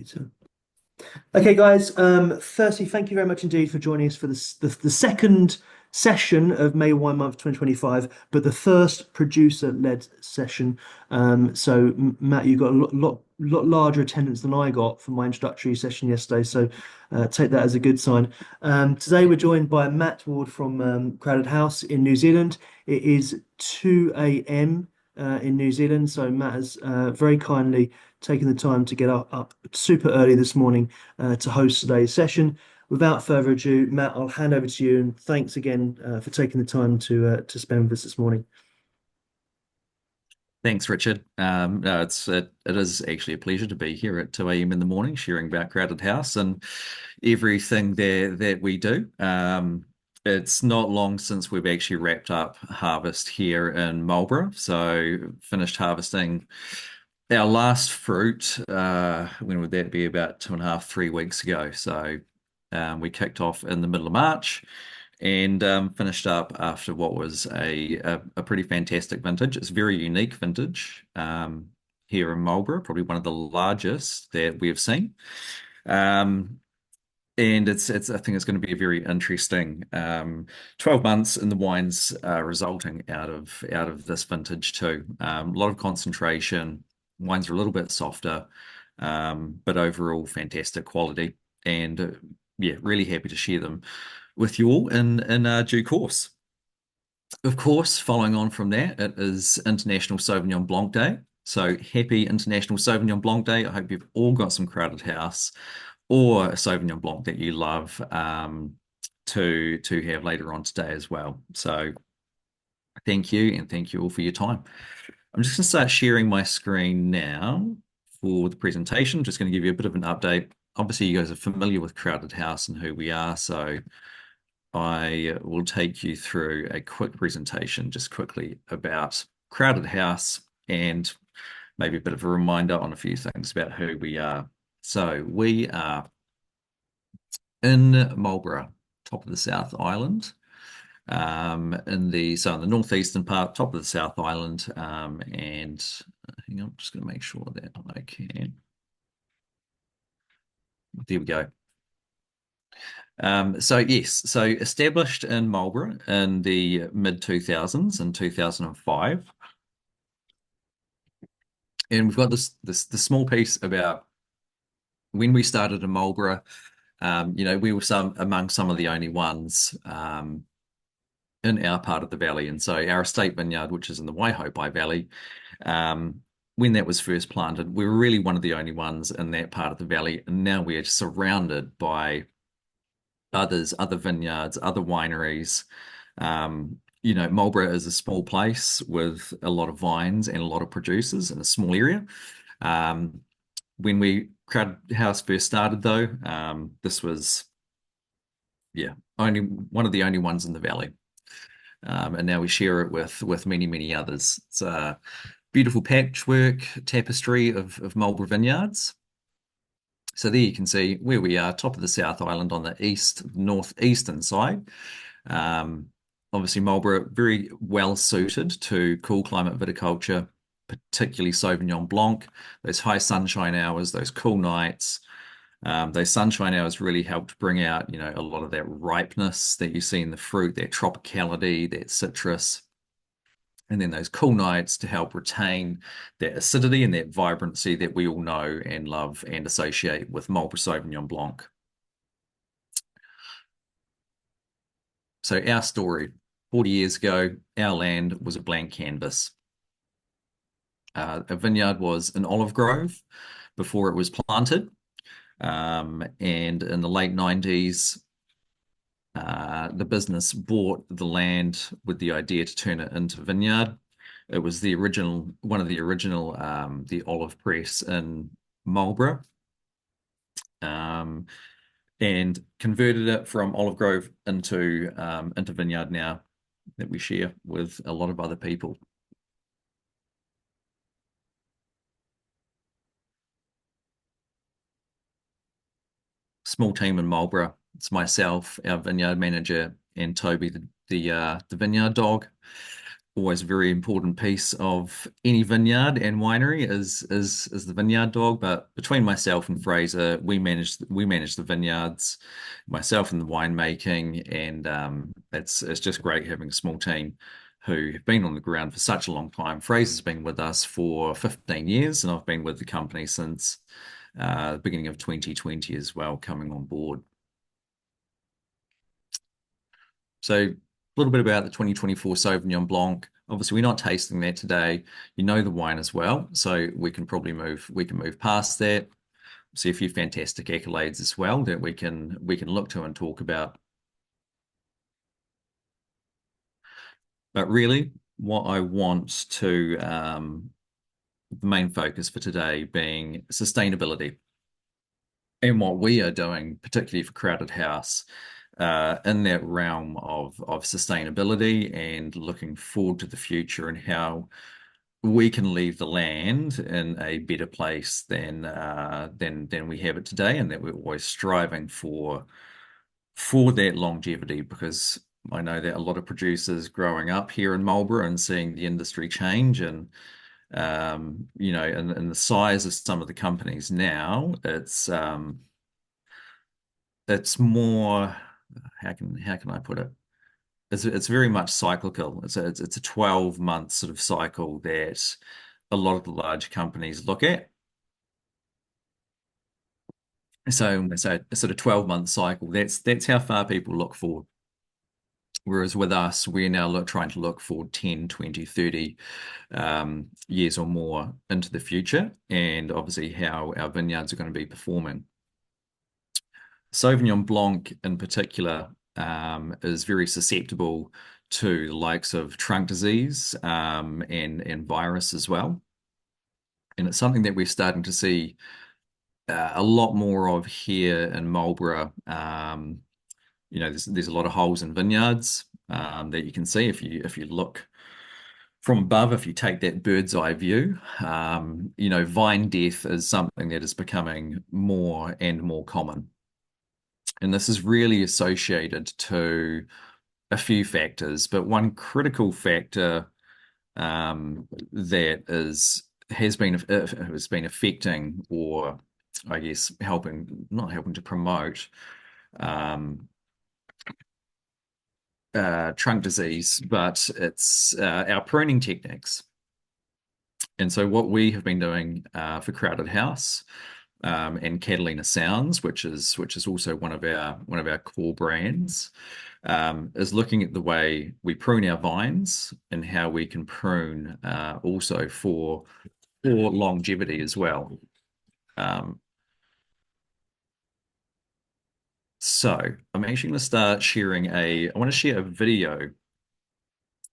Later. Okay, guys. Firstly, thank you very much indeed for joining us for the second session of May Wine Month 2025, but the first producer-led session. Matt, you got a lot larger attendance than I got for my introductory session yesterday, so take that as a good sign. Today we're joined by Matt Ward from Crowded House in New Zealand. It is 2 a.m. In New Zealand, so Matt has very kindly taken the time to get up super early this morning to host today's session. Without further ado, Matt, I'll hand over to you, and thanks again for taking the time to spend with us this morning. Thanks, Richard. No, it is actually a pleasure to be here at 2 a.m. in the morning, sharing about Crowded House and everything there that we do. It's not long since we've actually wrapped up harvest here in Marlborough, so finished harvesting our last fruit. When would that be? About 2.5, 3 weeks ago. So we kicked off in the middle of March and finished up after what was a pretty fantastic vintage. It's a very unique vintage here in Marlborough, probably one of the largest that we've seen. Um, and it's I think it's going to be a very interesting 12 months in the wines resulting out of this vintage too. A lot of concentration. Wines are a little bit softer, but overall fantastic quality. And yeah, really happy to share them with you all in due course. Of course, following on from that, it is International Sauvignon Blanc Day. So happy International Sauvignon Blanc Day. I hope you've all got some Crowded House or a Sauvignon Blanc that you love to have later on today as well. So thank you, and thank you all for your time. I'm just going to start sharing my screen now for the presentation. Just going to give you a bit of an update. Obviously, you guys are familiar with Crowded House and who we are, so I will take you through a quick presentation just quickly about Crowded House and maybe a bit of a reminder on a few things about who we are. So we are in Marlborough, top of the South Island, in the northeastern part, top of the South Island, and hang on, I'm just going to make sure that I can. There we go. So established in Marlborough in the mid 2000s in 2005, and we've got this small piece about when we started in Marlborough. We were among some of the only ones in our part of the valley, and so our estate vineyard, which is in the Waihopai Valley, when that was first planted, we were really one of the only ones in that part of the valley, and now we are surrounded by other vineyards, other wineries. Marlborough is a small place with a lot of vines and a lot of producers in a small area. When we Crowded House first started, though, this was, yeah, only one of the only ones in the valley. And now we share it with many, many others. It's a beautiful patchwork tapestry of Marlborough vineyards. So there you can see where we are, top of the South Island on the northeastern side. Obviously, Marlborough very well suited to cool climate viticulture, particularly Sauvignon Blanc. Those high sunshine hours, those cool nights, those sunshine hours really helped bring out, a lot of that ripeness that you see in the fruit, that tropicality, that citrus. And then those cool nights to help retain that acidity and that vibrancy that we all know and love and associate with Marlborough Sauvignon Blanc. So our story, 40 years ago, our land was a blank canvas. A vineyard was an olive grove before it was planted. And in the late 90s, the business bought the land with the idea to turn it into vineyard. It was one of the original, the olive press in Marlborough, and converted it from olive grove into vineyard now that we share with a lot of other people. Small team in Marlborough. It's myself, our vineyard manager, and Toby, the vineyard dog. always a very important piece of any vineyard and winery is the vineyard dog. But between myself and Fraser, we manage the vineyards, myself and the winemaking, and it's just great having a small team who have been on the ground for such a long time. Fraser's been with us for 15 years, and I've been with the company since the beginning of 2020 as well, coming on board. So a little bit about the 2024 Sauvignon Blanc. Obviously, we're not tasting that today. You know the wine as well, so we can move past that. See a few fantastic accolades as well that we can look to and talk about. But really, what I want to the main focus for today being sustainability and what we are doing, particularly for Crowded House, in that realm of sustainability and looking forward to the future and how we can leave the land in a better place than we have it today, and that we're always striving for that longevity. Because I know that a lot of producers growing up here in Marlborough and seeing the industry change and and the size of some of the companies now, it's more, how can I put it? It's very much cyclical. It's a 12-month sort of cycle that a lot of the large companies look at. So a sort of 12-month cycle. That's how far people look forward. Whereas with us, we're now trying to look for 10, 20, 30 years or more into the future, and obviously how our vineyards are going to be performing. Sauvignon Blanc in particular is very susceptible to the likes of trunk disease and virus as well. And it's something that we're starting to see a lot more of here in Marlborough. There's a lot of holes in vineyards that you can see if you look from above, if you take that bird's eye view. Vine death is something that is becoming more and more common. And this is really associated to a few factors, but one critical factor that has been affecting, or I guess not helping to promote um, trunk disease, but it's our pruning techniques. And so what we have been doing for Crowded House and Catalina Sounds, which is also one of our core brands, is looking at the way we prune our vines and how we can prune also for longevity as well. So I'm actually going to start sharing I want to share a video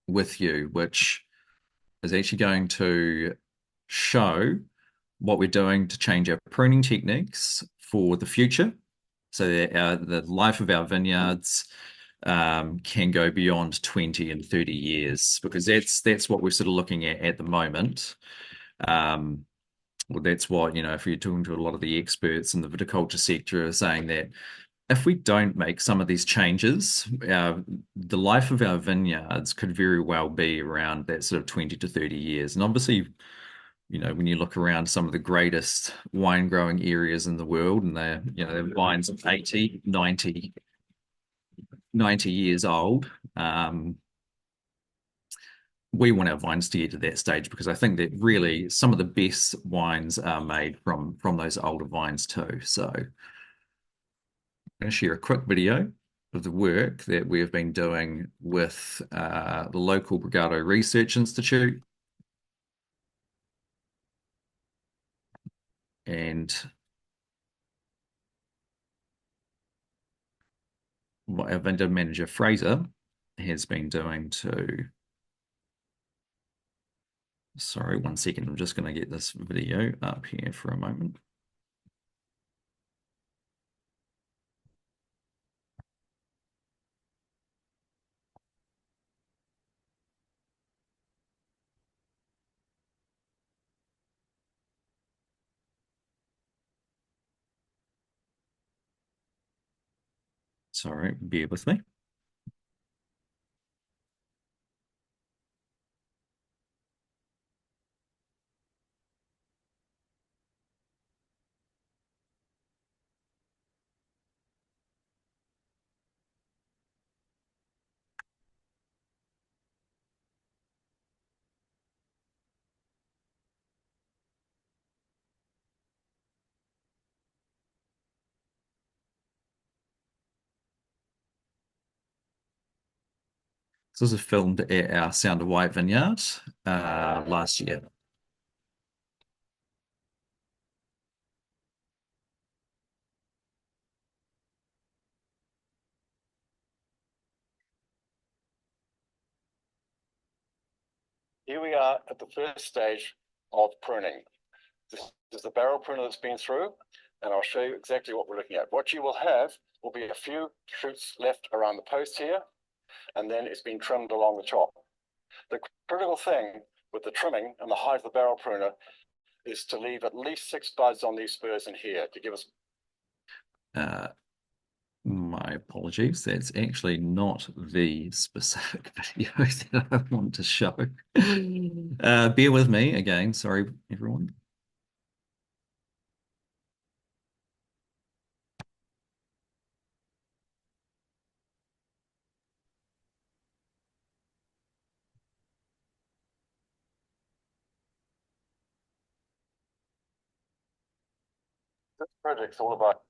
with you, which is actually going to show what we're doing to change our pruning techniques for the future, so that the life of our vineyards can go beyond 20 and 30 years, because that's what we're sort of looking at the moment. Well, that's what, if you're talking to a lot of the experts in the viticulture sector, are saying that if we don't make some of these changes, the life of our vineyards could very well be around that sort of 20 to 30 years. And obviously, when you look around some of the greatest wine growing areas in the world, and they're vines of 80, 90 years old, we want our vines to get to that stage, because I think that really some of the best wines are made from those older vines too. So I'm going to share a quick video of the work that we have been doing with the local Brigado Research Institute. And what our vendor manager Fraser has been doing to. Sorry, 1 second. I'm just going to get this video up here for a moment. Sorry, bear with me. So this was filmed at our Sound of White vineyard last year. Here we are at the first stage of pruning. This is the barrel pruner that's been through, and I'll show you exactly what we're looking at. What you will have will be a few shoots left around the post here, and then it's been trimmed along the top. The critical thing with the trimming and the height of the barrel pruner is to leave at least 6 buds on these spurs in here to give us. My apologies. That's actually not the specific video that I want to show. Bear with me again. Sorry, everyone. This project's all about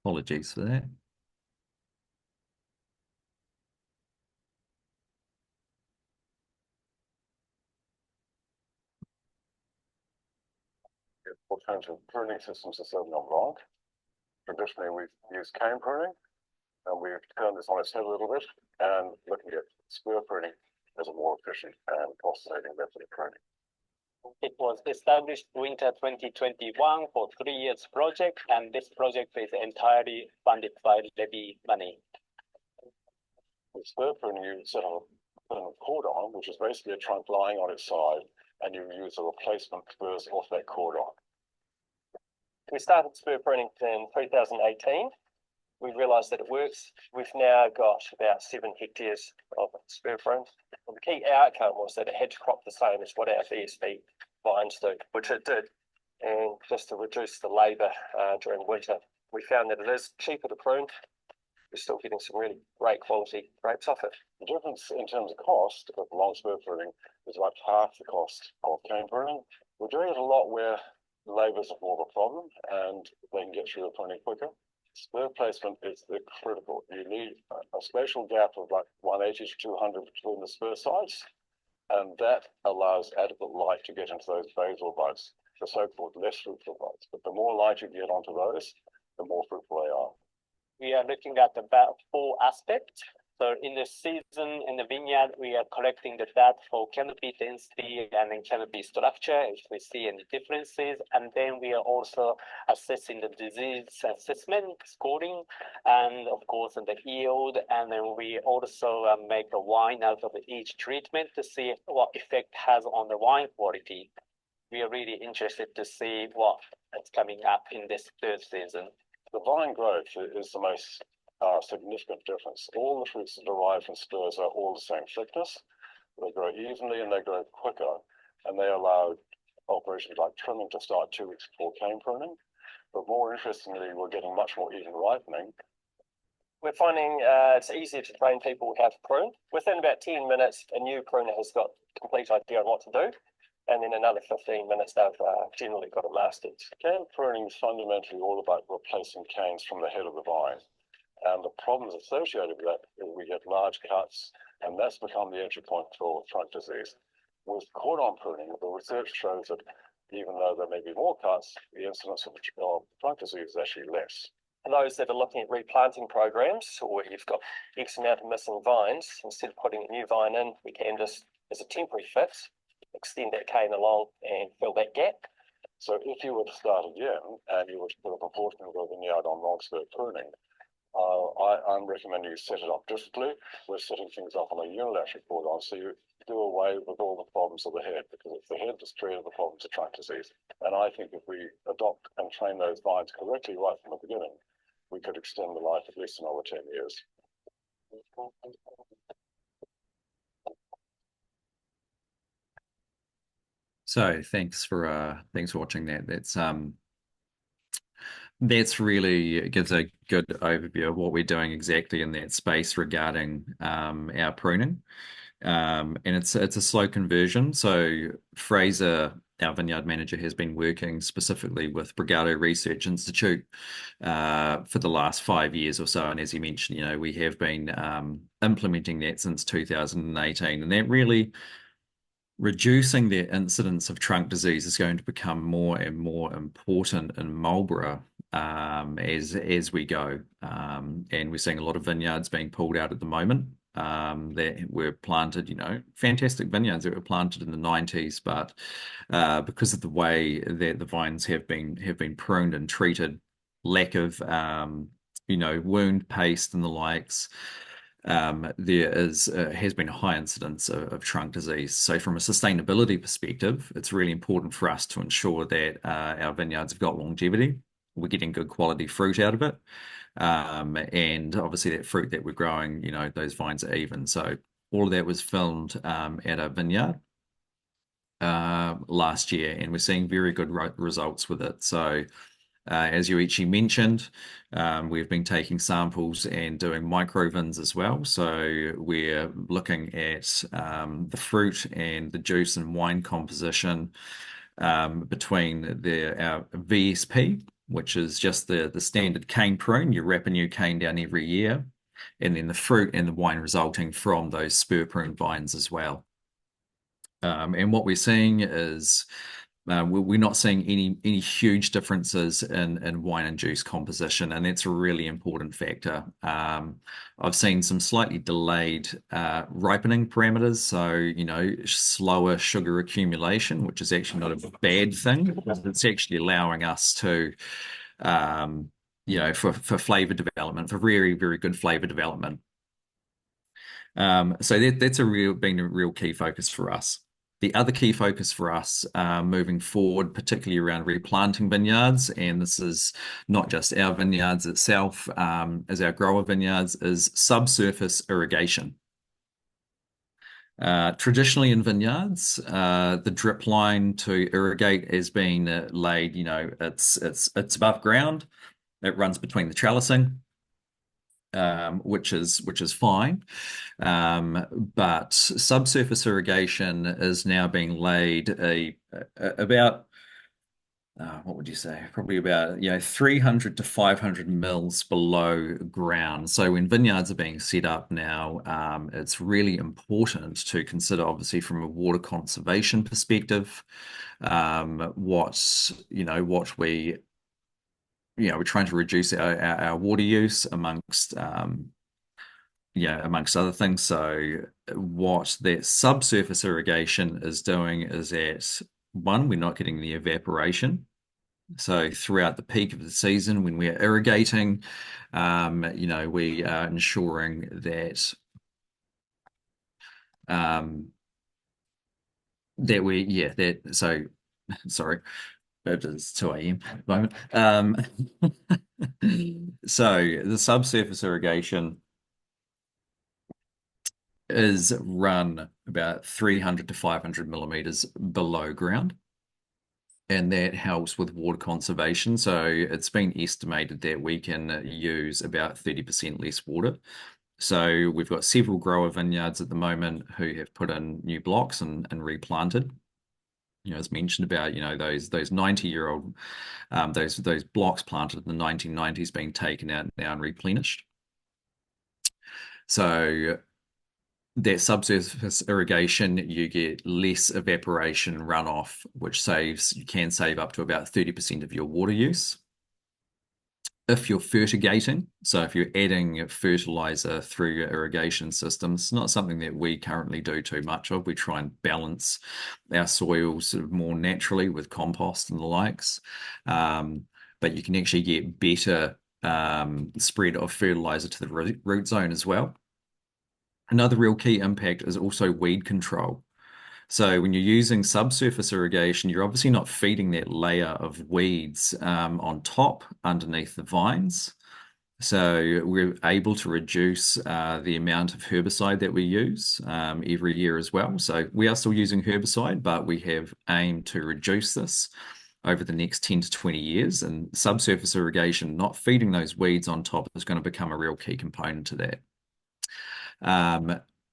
Apologies for that. alternative pruning systems to Sauvignon Blanc. Traditionally, we've used cane pruning, and we've turned this on its head a little bit and looking at spur pruning as a more efficient and cost-saving method of pruning. It was established winter 2021 for 3 years project, and this project is entirely funded by levy money. With spur pruning, you set a cordon, which is basically a trunk lying on its side, and you use the replacement spurs off that cordon. We started spur pruning in 2018. We realised that it works. We've now got about 7 hectares of spur prune. And the key outcome was that it had to crop the same as what our VSP vines do, which it did. And just to reduce the labour during winter, we found that it is cheaper to prune. We're still getting some really great quality grapes off it. The difference in terms of cost of long spur pruning is about half the cost of cane pruning. We're doing it a lot where labour's more of a problem and they can get through the pruning quicker. Spur placement is the critical. You need a spatial gap of like 180 to 200 between the spur sides, and that allows adequate light to get into those basal buds, the so-called less fruitful buds. But the more light you get onto those, the more fruitful they are. We are looking at about 4 aspects. So in the season, in the vineyard, we are collecting the data for canopy density and then canopy structure, if we see any differences. And then we are also assessing the disease assessment, scoring, and of course the yield. And then we also make a wine out of each treatment to see what effect has on the wine quality. We are really interested to see what is coming up in this 3rd season. The vine growth is the most significant difference. All the fruits that derive from spurs are all the same thickness. They grow evenly and they grow quicker, and they allow operations like trimming to start 2 weeks before cane pruning. But more interestingly, we're getting much more even ripening. We're finding it's easier to train people how to prune. Within about 10 minutes, a new pruner has got a complete idea on what to do. And then another 15 minutes, they've generally got it mastered. Cane pruning is fundamentally all about replacing canes from the head of the vine. And the problems associated with that is we get large cuts, and that's become the entry point for trunk disease. With cordon pruning, the research shows that even though there may be more cuts, the incidence of trunk disease is actually less. For those that are looking at replanting programs, or you've got X amount of missing vines, instead of putting a new vine in, we can just, as a temporary fix, extend that cane along and fill that gap. So if you were to start again and you were to put a proportion of the vineyard on long spur pruning, I'm recommending you set it up differently. We're setting things up on a unilateral cordon, so you do away with all the problems of the head, because it's the head that's created the problems of trunk disease. And I think if we adopt and train those vines correctly right from the beginning, we could extend the life at least another 10 years. So thanks for watching that. That's really, it gives a good overview of what we're doing exactly in that space regarding our pruning. And it's a slow conversion. So Fraser, our vineyard manager, has been working specifically with Brigado Research Institute for the last 5 years or so. And as he mentioned, we have been implementing that since 2018, and that really reducing the incidence of trunk disease is going to become more and more important in Marlborough as we go. And we're seeing a lot of vineyards being pulled out at the moment that were planted, fantastic vineyards that were planted in the 90s, but because of the way that the vines have been pruned and treated, lack of wound paste and the likes, there has been a high incidence of trunk disease. So from a sustainability perspective, it's really important for us to ensure that our vineyards have got longevity. We're getting good quality fruit out of it. And obviously that fruit that we're growing, those vines are even. So all of that was filmed at a vineyard last year, and we're seeing very good results with it. So as Yoichi mentioned, we've been taking samples and doing microvins as well. So we're looking at the fruit and the juice and wine composition between our VSP, which is just the standard cane prune. You wrap a new cane down every year, and then the fruit and the wine resulting from those spur prune vines as well. And what we're seeing is we're not seeing any huge differences in wine and juice composition, and that's a really important factor. I've seen some slightly delayed ripening parameters, so slower sugar accumulation, which is actually not a bad thing. It's actually allowing us to, for flavor development, for very, very good flavor development. So that's been a real key focus for us. The other key focus for us moving forward, particularly around replanting vineyards, and this is not just our vineyards itself, as our grower vineyards, is subsurface irrigation. Traditionally in vineyards, the drip line to irrigate has been laid, it's above ground. It runs between the trellising. Which is fine, but subsurface irrigation is now being laid about what would you say? Probably about 300 to 500 mils below ground. So when vineyards are being set up now, it's really important to consider, obviously, from a water conservation perspective, we're trying to reduce our water use amongst other things. So what that subsurface irrigation is doing is that, one, we're not getting the evaporation. So throughout the peak of the season, when we're irrigating, we are ensuring that sorry. It is 2 a.m. at the moment. So the subsurface irrigation is run about 300 to 500 millimeters below ground, and that helps with water conservation. So it's been estimated that we can use about 30% less water. So we've got several grower vineyards at the moment who have put in new blocks and replanted. As mentioned about, those 90-year-old, those blocks planted in the 1990s being taken out now and replenished. So that subsurface irrigation, you get less evaporation runoff, which you can save up to about 30% of your water use. If you're fertigating, so if you're adding fertilizer through your irrigation system, it's not something that we currently do too much of. We try and balance our soils sort of more naturally with compost and the likes. But you can actually get better spread of fertilizer to the root zone as well. Another real key impact is also weed control. So when you're using subsurface irrigation, you're obviously not feeding that layer of weeds on top underneath the vines. So we're able to reduce the amount of herbicide that we use every year as well. So we are still using herbicide, but we have aimed to reduce this over the next 10 to 20 years. And subsurface irrigation, not feeding those weeds on top, is going to become a real key component to that.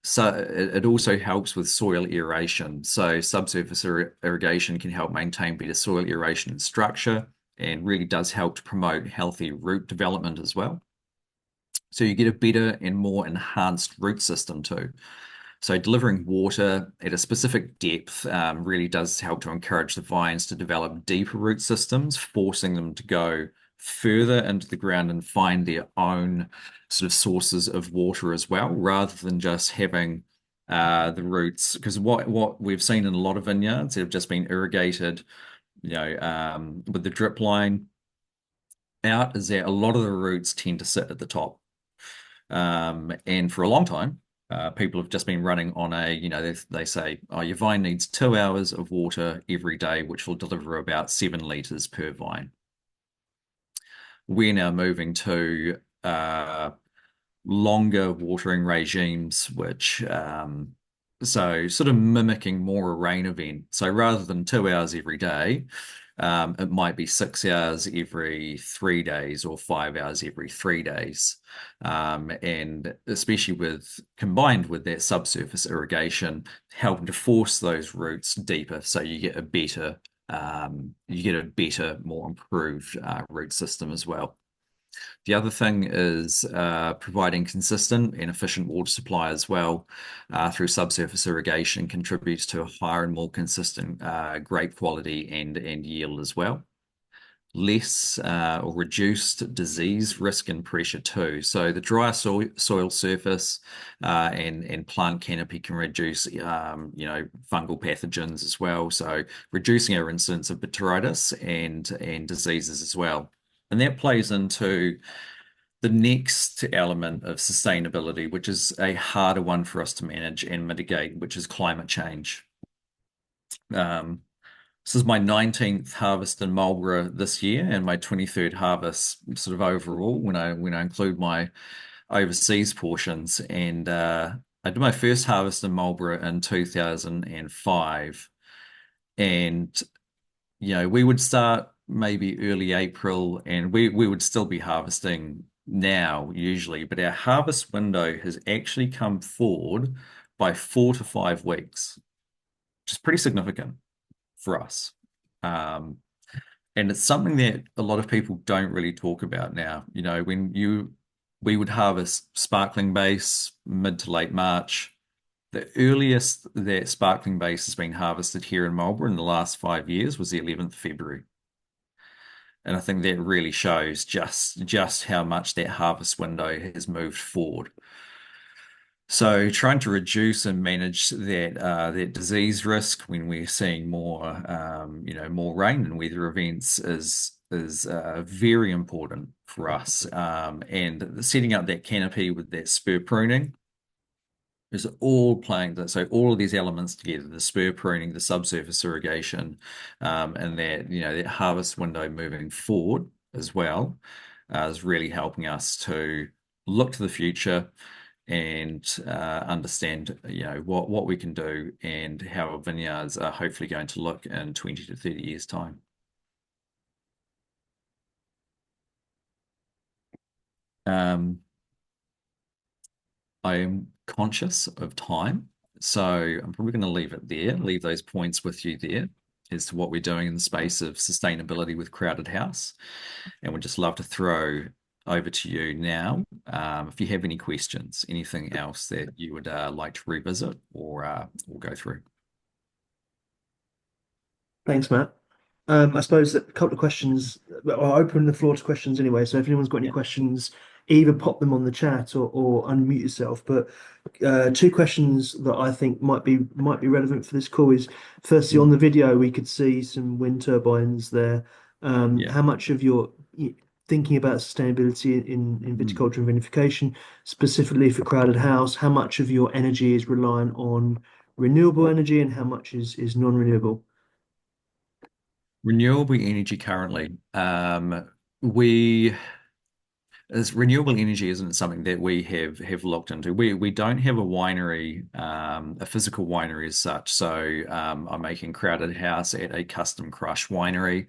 So it also helps with soil aeration. So subsurface irrigation can help maintain better soil aeration and structure, and really does help to promote healthy root development as well. So you get a better and more enhanced root system too. So delivering water at a specific depth really does help to encourage the vines to develop deeper root systems, forcing them to go further into the ground and find their own sort of sources of water as well, rather than just having the roots. Because what we've seen in a lot of vineyards that have just been irrigated, with the drip line out, is that a lot of the roots tend to sit at the top. And for a long time, people have just been running on they say, oh, your vine needs 2 hours of water every day, which will deliver about 7 liters per vine. We're now moving to longer watering regimes, which so sort of mimicking more a rain event. So rather than 2 hours every day, it might be 6 hours every 3 days or 5 hours every 3 days. And especially combined with that subsurface irrigation, helping to force those roots deeper, so you get a better, more improved root system as well. The other thing is providing consistent and efficient water supply as well through subsurface irrigation contributes to a higher and more consistent grape quality and yield as well. Less or reduced disease risk and pressure too. So the drier soil surface and plant canopy can reduce fungal pathogens as well. So reducing our incidence of botrytis and diseases as well. And that plays into the next element of sustainability, which is a harder one for us to manage and mitigate, which is climate change. This is my 19th harvest in Marlborough this year, and my 23rd harvest sort of overall when I include my overseas portions. And I did my first harvest in Marlborough in 2005, and we would start maybe early April, and we would still be harvesting now usually, but our harvest window has actually come forward by 4 to 5 weeks, which is pretty significant for us. And it's something that a lot of people don't really talk about now. We would harvest sparkling base mid to late March. The earliest that sparkling base has been harvested here in Marlborough in the last 5 years was the 11th of February. And I think that really shows just how much that harvest window has moved forward. So trying to reduce and manage that disease risk when we're seeing more rain and weather events is very important for us. And setting up that canopy with that spur pruning is all playing. So all of these elements together, the spur pruning, the subsurface irrigation, and that harvest window moving forward as well, is really helping us to look to the future and understand what we can do and how our vineyards are hopefully going to look in 20 to 30 years' time. I am conscious of time, so I'm probably going to leave it there, leave those points with you there as to what we're doing in the space of sustainability with Crowded House. And we'd just love to throw over to you now. If you have any questions, anything else that you would like to revisit or we'll go through. Thanks, Matt. I suppose that a couple of questions, I'll open the floor to questions anyway. So if anyone's got any questions, either pop them on the chat or unmute yourself. But 2 questions that I think might be relevant for this call is, firstly, on the video, we could see some wind turbines there. How much of your thinking about sustainability in viticulture and vinification, specifically for Crowded House, how much of your energy is reliant on renewable energy and how much is non-renewable? Renewable energy currently, renewable energy isn't something that we have looked into. We don't have a winery, a physical winery as such. So I'm making Crowded House at a custom crush winery,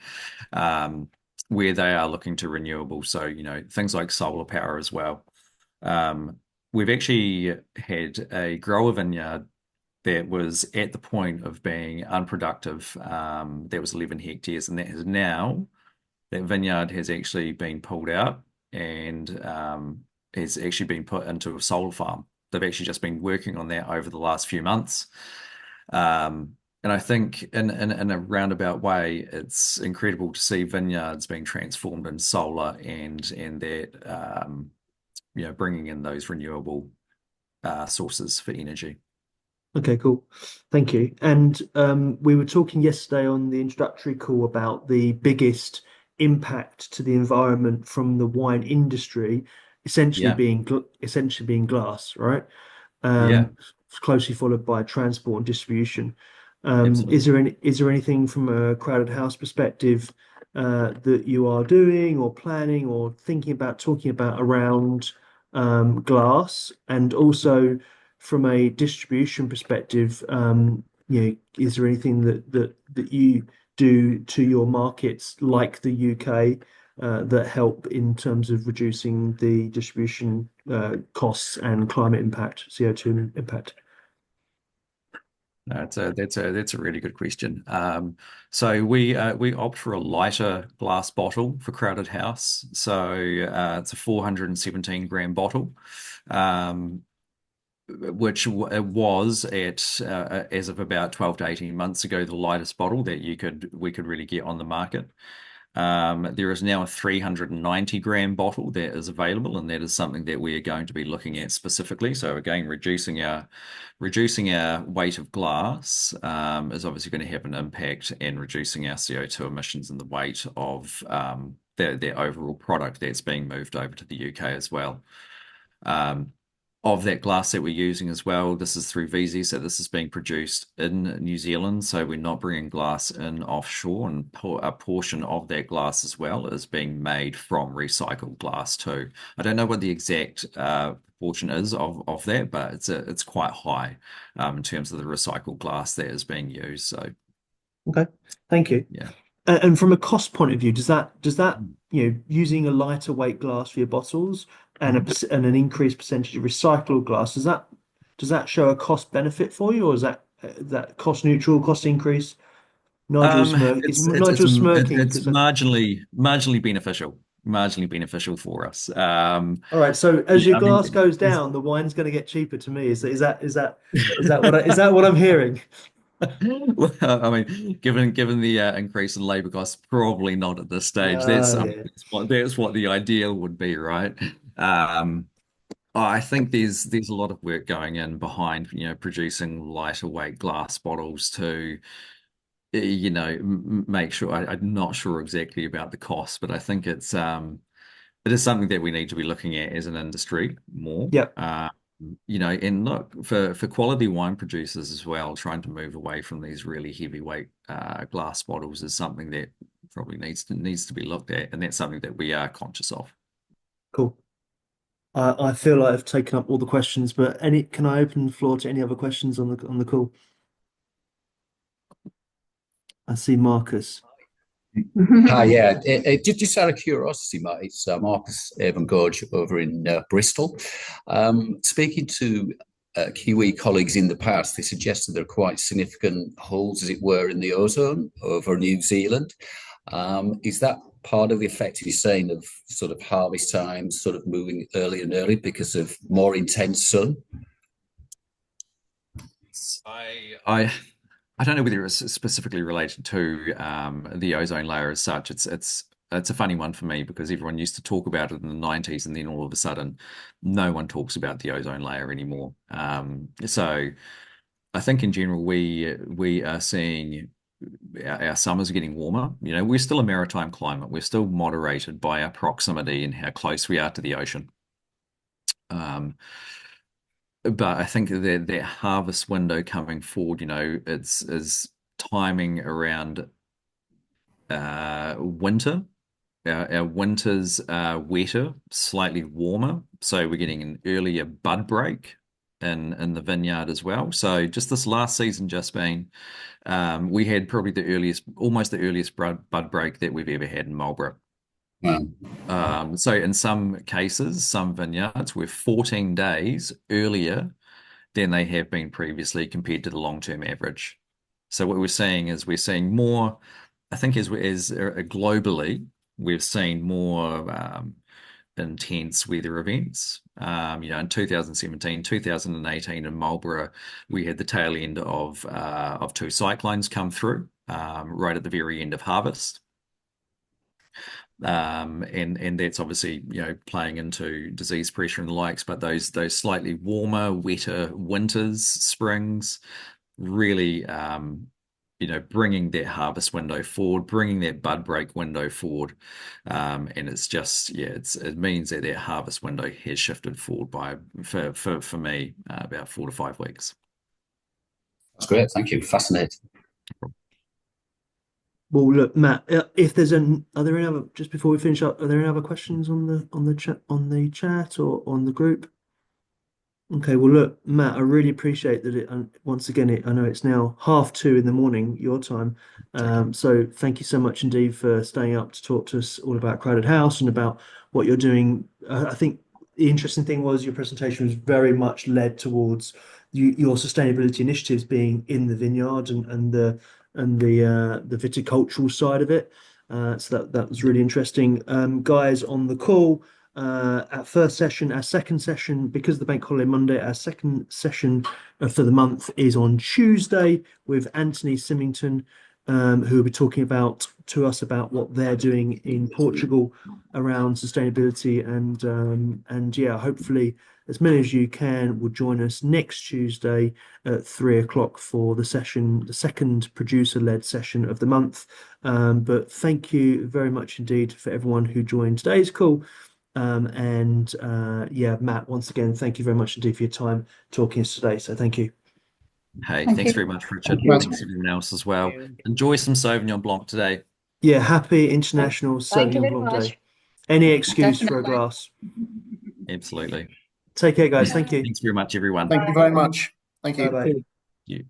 where they are looking to renewable. So things like solar power as well. we've actually had a grower vineyard that was at the point of being unproductive. That was 11 hectares, and that vineyard has actually been pulled out and has actually been put into a solar farm. They've actually just been working on that over the last few months. And I think in a roundabout way, it's incredible to see vineyards being transformed in solar and that bringing in those renewable sources for energy. Okay, cool. Thank you. And we were talking yesterday on the introductory call about the biggest impact to the environment from the wine industry, essentially Yeah, being glass, right? yeah, Closely followed by transport and distribution. absolutely. Is there anything from a Crowded House perspective that you are doing or planning or thinking about talking about around glass? And also from a distribution perspective, is there anything that you do to your markets like the UK that help in terms of reducing the distribution costs and climate impact, CO2 impact? No, that's a really good question. So we opt for a lighter glass bottle for Crowded House. So it's a 417 gram bottle, which it was at as of about 12 to 18 months ago, the lightest bottle that we could really get on the market. There is now a 390 gram bottle that is available, and that is something that we are going to be looking at specifically. So again, reducing our weight of glass is obviously going to have an impact, and reducing our CO2 emissions and the weight of the overall product that's being moved over to the UK as well. Of that glass that we're using as well, this is through VZ, so this is being produced in New Zealand, so we're not bringing glass in offshore, and a portion of that glass as well is being made from recycled glass too. I don't know what the exact proportion is of that, but it's quite high in terms of the recycled glass that is being used. So Okay, thank you. yeah. And from a cost point of view, does that using a lighter weight glass for your bottles and and an increased percentage of recycled glass, does that show a cost benefit for you, or is that cost neutral, cost increase? Nigel smirking It's because marginally beneficial, marginally beneficial for us. all right. So as Yeah, your I glass mean, goes down, the wine's going to get cheaper to me. Is that what I'm hearing? well, I mean, given the increase in labor costs, probably not at this stage. Yeah. That's what the ideal would be, right? Um, I think there's a lot of work going in behind, producing lighter weight glass bottles to, make sure. I'm not sure exactly about the cost, but I think it is something that we need to be looking at as an industry more. Yep. And look for quality wine producers as well, trying to move away from these really heavyweight glass bottles is something that probably needs to be looked at, and that's something that we are conscious of. Cool. I feel like I've taken up all the questions, but can I open the floor to any other questions on the call? I see Marcus. Hi, yeah. Just out of curiosity, mate, it's Marcus Evan Gorge over in Bristol. Speaking to Kiwi colleagues in the past, they suggested there are quite significant holes, as it were, in the ozone over New Zealand. Is that part of the effect you're saying of sort of harvest times sort of moving earlier and earlier because of more intense sun? I don't know whether it's specifically related to the ozone layer as such. It's a funny one for me because everyone used to talk about it in the 90s, and then all of a sudden, no one talks about the ozone layer anymore. So I think in general we are seeing our summers getting warmer. We're still a maritime climate. We're still moderated by our proximity and how close we are to the ocean. But I think that harvest window coming forward, it's is timing around winter. Our winters are wetter, slightly warmer, so we're getting an earlier bud break in the vineyard as well. So just this last season, we had probably almost the earliest bud break that we've ever had in Marlborough. Wow. So in some cases, some vineyards were 14 days earlier than they have been previously compared to the long-term average. So what we're seeing is we're seeing more, I think as globally, we've seen more intense weather events. In 2017, 2018 in Marlborough, we had the tail end of two cyclones come through right at the very end of harvest. And that's obviously playing into disease pressure and the likes, but those slightly warmer, wetter winters, springs, really bringing that harvest window forward, bringing that bud break window forward, and it's just it means that harvest window has shifted forward by for me about 4 to 5 weeks. That's great. Thank you. Fascinating. Well, look, Matt, if there's are there any other, just before we finish up, are there any other questions on the chat or on the group? Okay, well, look, Matt, I really appreciate that and once again, I know it's now 2:30 in the morning, your time. So thank you so much indeed for staying up to talk to us all about Crowded House and about what you're doing. I think the interesting thing was your presentation was very much led towards your sustainability initiatives being in the vineyard and the viticultural side of it. So that was really interesting. Guys on the call. Our second session, because of the Bank Holiday Monday, our second session for the month is on Tuesday with Anthony Symington, who will be talking to us about what they're doing in Portugal around sustainability and hopefully as many as you can will join us next Tuesday at 3 o'clock for the second producer-led session of the month. But thank you very much indeed for everyone who joined today's call. Matt, once again, thank you very much indeed for your time talking to us today. So thank you. Hey, Thank thanks you. very much, Richard. Thank you. Thanks everyone else as well. Enjoy some Sauvignon Blanc today. Yeah, happy International Thank you Sauvignon very Blanc much. Day. Any excuse for a Definitely. glass. Absolutely. Take care, guys. Thank you. Thanks very much, everyone. Thank you very much. Thank you. Bye-bye. You.